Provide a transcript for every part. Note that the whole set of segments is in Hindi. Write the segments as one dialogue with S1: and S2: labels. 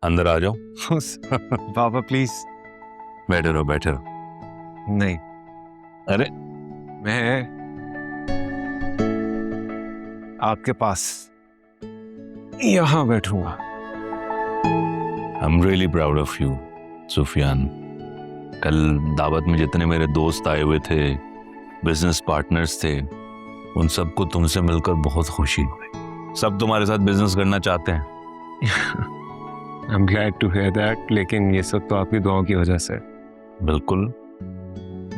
S1: अंदर आ जाओ।
S2: पापा प्लीज।
S1: बैठे रहो बैठे रहो।
S2: नहीं,
S1: अरे
S2: मैं आपके पास यहाँ बैठूंगा।
S1: I am really proud of you Sufiyan. कल दावत में जितने मेरे दोस्त आए हुए थे, बिजनेस पार्टनर्स थे, उन सबको तुमसे मिलकर बहुत खुशी हुई। सब तुम्हारे साथ बिजनेस करना चाहते हैं।
S2: I am glad to hear that, लेकिन ये सब तो आपकी दुआओं की वजह से।
S1: बिल्कुल,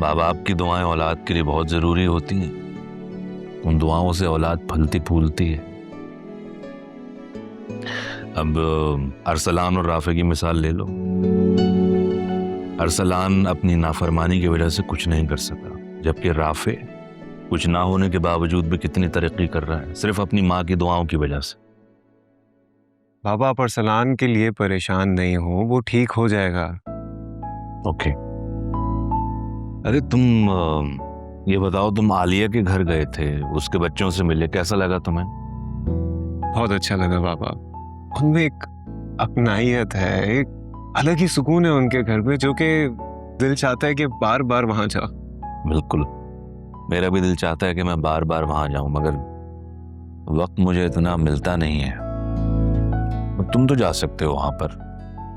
S1: माँ बाप की दुआएं औलाद के लिए बहुत जरूरी होती हैं। उन दुआओं से औलाद फलती फूलती है। अब अरसलान और राफे की मिसाल ले लो। अरसलान अपनी नाफरमानी की वजह से कुछ नहीं कर सका, जबकि राफे कुछ ना होने के बावजूद भी कितनी तरक्की कर रहा है, सिर्फ अपनी माँ की दुआओं की वजह से।
S2: बाबा आप अरसलान के लिए परेशान नहीं हो, वो ठीक हो जाएगा।
S1: ओके। अरे तुम ये बताओ, तुम आलिया के घर गए थे, उसके बच्चों से मिले, कैसा लगा तुम्हें?
S2: बहुत अच्छा लगा बाबा। उनमें एक अपनाइयत है, एक अलग ही सुकून है उनके घर में, जो कि दिल चाहता है कि बार बार वहां जाओ।
S1: बिल्कुल, मेरा भी दिल चाहता है कि मैं बार बार वहां जाऊं, मगर वक्त मुझे इतना मिलता नहीं है। तुम तो जा सकते हो वहां पर,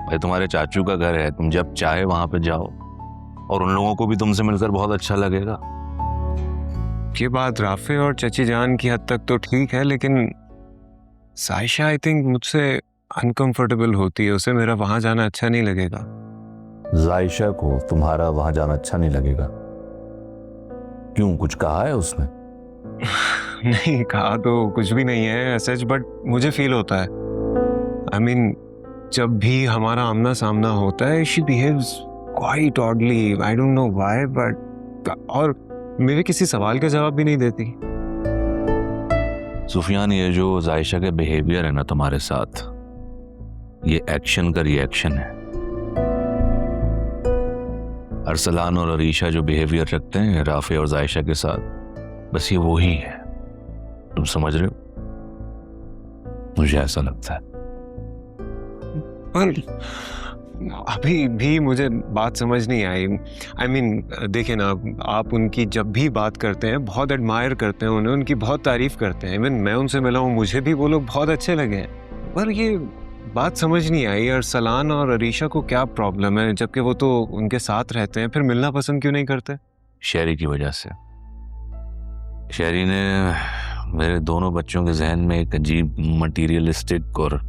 S1: भाई तुम्हारे चाचू का घर है, तुम जब चाहे वहां पे जाओ, और उन लोगों को भी तुमसे मिलकर बहुत अच्छा लगेगा।
S2: ये बात राफे और चची जान की हद तक तो ठीक है, लेकिन साइशा आई थिंक मुझसे अनकंफर्टेबल होती है, उसे मेरा वहां जाना अच्छा नहीं लगेगा।
S1: जायशा को तुम्हारा वहां जाना अच्छा नहीं लगेगा? क्यों, कुछ कहा है उसने?
S2: नहीं, कहा तो कुछ भी नहीं है सच, बट मुझे फील होता है। आई मीन, जब भी हमारा आमना सामना होता है, she behaves quite oddly, I don't know why, but और मेरे किसी सवाल का जवाब भी नहीं देती।
S1: सुफियान, ये जो जायशा के बिहेवियर है ना तुम्हारे साथ, ये एक्शन का रिएक्शन है। अरसलान और अरीशा जो बिहेवियर रखते हैं राफे और जायशा के साथ, बस ये वो ही है। तुम समझ रहे हो? मुझे ऐसा लगता है।
S2: पर अभी भी मुझे बात समझ नहीं आई। आई मीन, देखिए ना, आप उनकी जब भी बात करते हैं बहुत एडमायर करते हैं उन्हें, उनकी बहुत तारीफ करते हैं। इवन मैं उनसे मिला हूँ, मुझे भी वो लोग बहुत अच्छे लगे हैं, पर ये बात समझ नहीं आई अरसलान और अरीशा को क्या प्रॉब्लम है, जबकि वो तो उनके साथ रहते हैं, फिर मिलना पसंद क्यों नहीं करते?
S1: शेरी की वजह से। शेरी ने मेरे दोनों बच्चों के जहन में एक अजीब मटीरियलिस्टिक और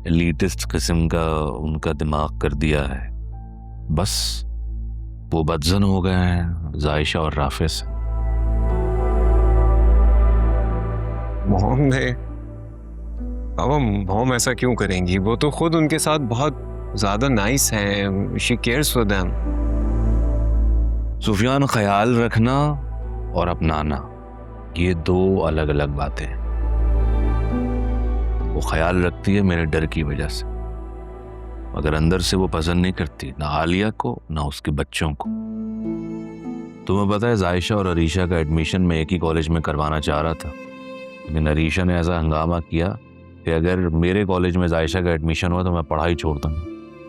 S1: एलिटिस्ट किस्म का उनका दिमाग कर दिया है। बस वो बदजन हो गए हैं जायशा और राफे से।
S2: मॉम ऐसा क्यों करेंगी? वो तो खुद उनके साथ बहुत ज्यादा नाइस हैं। She cares for them.
S1: Sufiyan, ख्याल रखना और अपनाना, ये दो अलग अलग बातें हैं। वो ख्याल रखती है मेरे डर की वजह से, मगर अंदर से वो पसंद नहीं करती, ना आलिया को ना उसके बच्चों को। तुम्हें पता है, जायशा और अरीशा का एडमिशन मैं एक ही कॉलेज में करवाना चाह रहा था, लेकिन अरीशा ने ऐसा हंगामा किया कि अगर मेरे कॉलेज में जायशा का एडमिशन हुआ तो मैं पढ़ाई छोड़ दूंगा,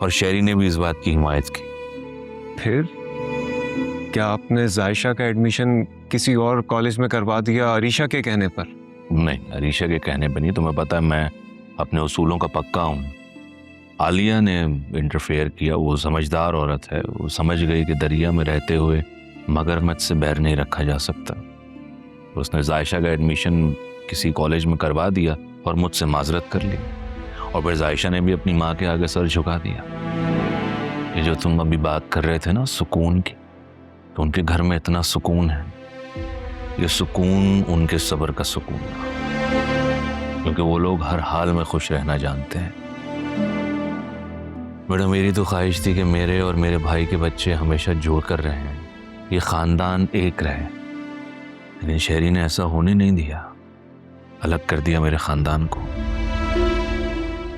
S1: और शेरी ने भी इस बात की हिमायत की।
S2: फिर क्या आपने जायशा का एडमिशन किसी और कॉलेज में करवा दिया अरीशा के कहने पर?
S1: नहीं, अरीशा के कहने पर नहीं। तुम्हें पता है मैं अपने उसूलों का पक्का हूँ। आलिया ने इंटरफेयर किया, वो समझदार औरत है, वो समझ गई कि दरिया में रहते हुए मगरमच्छ से बैर नहीं रखा जा सकता। उसने जायशा का एडमिशन किसी कॉलेज में करवा दिया और मुझसे माजरत कर ली, और फिर जायशा ने भी अपनी माँ के आगे सर झुका दिया। ये जो तुम अभी बात कर रहे थे ना सुकून की, तो उनके घर में इतना सुकून है, ये सुकून उनके सब्र का सुकून है, क्योंकि वो लोग हर हाल में खुश रहना जानते हैं। बेटा, मेरी तो ख्वाहिश थी कि मेरे और मेरे भाई के बच्चे हमेशा जुड़ कर रहें, ये खानदान एक रहे, लेकिन शेरी ने ऐसा होने नहीं दिया, अलग कर दिया मेरे खानदान को।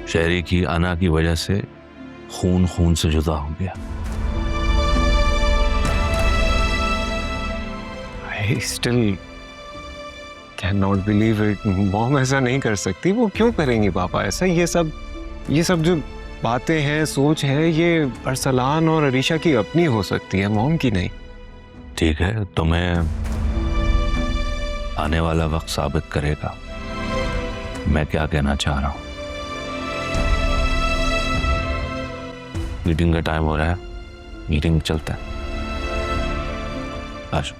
S1: शेरी की अना की वजह से खून खून से जुदा हो गया।
S2: I still cannot believe it. Mom ऐसा नहीं कर सकती। वो क्यों करेंगी पापा ऐसा? ये सब जो बातें हैं, सोच है, ये अरसलान और अरीशा की अपनी हो सकती है, मॉम की नहीं।
S1: ठीक है, तुम्हें आने वाला वक्त साबित करेगा मैं क्या कहना चाह रहा हूं। मीटिंग का टाइम हो रहा है, मीटिंग चलता है। आज